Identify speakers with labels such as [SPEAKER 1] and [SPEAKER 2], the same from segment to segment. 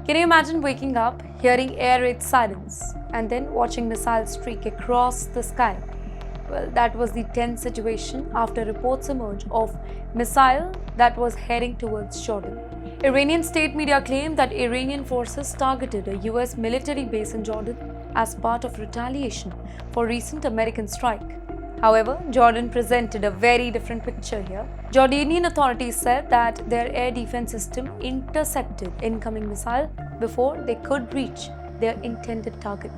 [SPEAKER 1] Can you imagine waking up, hearing air raid sirens, and then watching missiles streak across the sky? Well, that was the tense situation after reports emerged of missile that was heading towards Jordan. Iranian state media claimed that Iranian forces targeted a US military base in Jordan as part of retaliation for recent American strike. However, Jordan presented a very different picture here. Jordanian authorities said that their air defense system intercepted incoming missile before they could reach their intended target,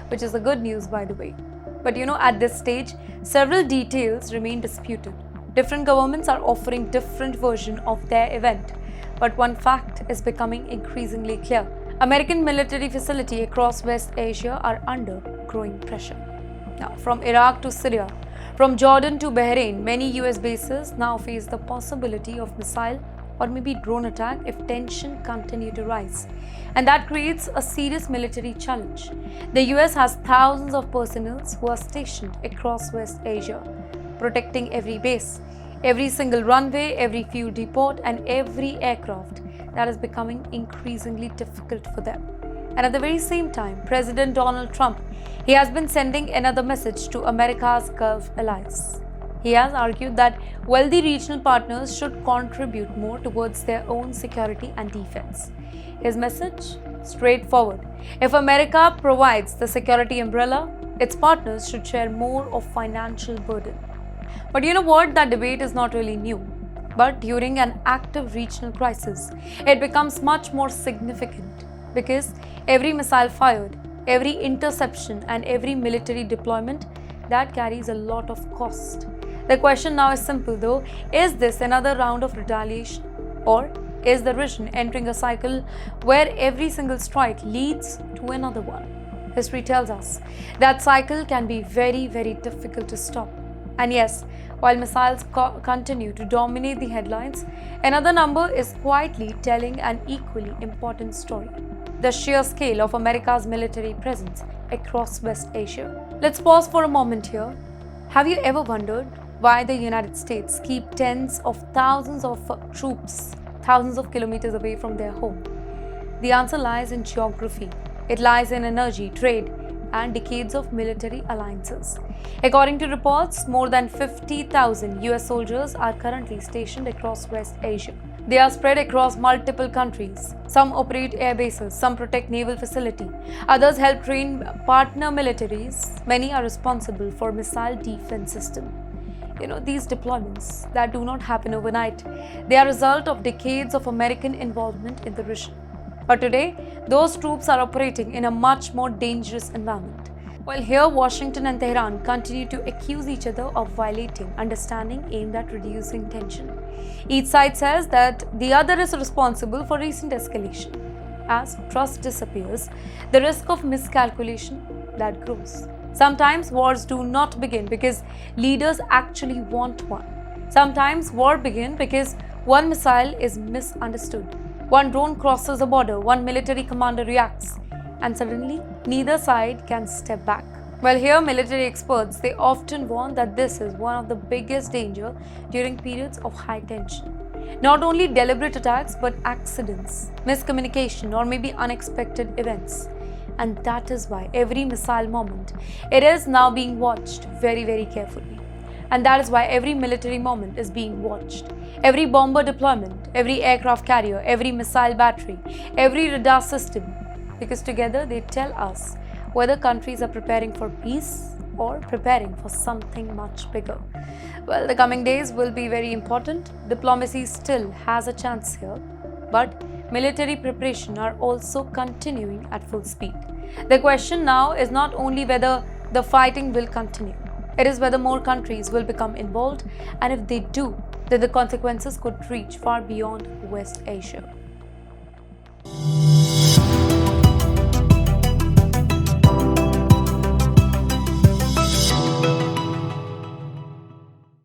[SPEAKER 1] which is the good news, by the way. But at this stage, several details remain disputed. Different governments are offering different versions of their event, but one fact is becoming increasingly clear. American military facilities across West Asia are under growing pressure. Now, from Iraq to Syria, from Jordan to Bahrain, many US bases now face the possibility of missile or maybe drone attack if tension continue to rise. And that creates a serious military challenge. The US has thousands of personnel who are stationed across West Asia, protecting every base, every single runway, every fuel depot, and every aircraft. That is becoming increasingly difficult for them. And at the very same time, President Donald Trump, he has been sending another message to America's Gulf allies. He has argued that wealthy regional partners should contribute more towards their own security and defense. His message? Straightforward. If America provides the security umbrella, its partners should share more of financial burden. But you know what? That debate is not really new. But during an active regional crisis, it becomes much more significant because every missile fired, every interception, and every military deployment, that carries a lot of cost. The question now is simple though, is this another round of retaliation? Or is the region entering a cycle where every single strike leads to another one? History tells us that cycle can be very, very difficult to stop. And yes, while missiles continue to dominate the headlines, another number is quietly telling an equally important story: the sheer scale of America's military presence across West Asia. Let's pause for a moment here. Have you ever wondered why the United States keep tens of thousands of troops thousands of kilometers away from their home? The answer lies in geography. It lies in energy, trade, and decades of military alliances. According to reports, more than 50,000 US soldiers are currently stationed across West Asia. They are spread across multiple countries. Some operate air bases, some protect naval facilities, others help train partner militaries. Many are responsible for missile defense system. These deployments that do not happen overnight, they are a result of decades of American involvement in the region. But today, those troops are operating in a much more dangerous environment. While here, Washington and Tehran continue to accuse each other of violating understanding aimed at reducing tension. Each side says that the other is responsible for recent escalation. As trust disappears, the risk of miscalculation that grows. Sometimes wars do not begin because leaders actually want one. Sometimes war begins because one missile is misunderstood. One drone crosses a border, one military commander reacts, and suddenly neither side can step back. Well, here military experts, they often warn that this is one of the biggest dangers during periods of high tension. Not only deliberate attacks, but accidents, miscommunication, or maybe unexpected events. And that is why every missile moment, it is now being watched very, very carefully. And that is why every military moment is being watched. Every bomber deployment, every aircraft carrier, every missile battery, every radar system. Because together they tell us whether countries are preparing for peace or preparing for something much bigger. Well, the coming days will be very important. Diplomacy still has a chance here, but military preparation are also continuing at full speed. The question now is not only whether the fighting will continue, it is whether more countries will become involved, and if they do, then the consequences could reach far beyond West Asia.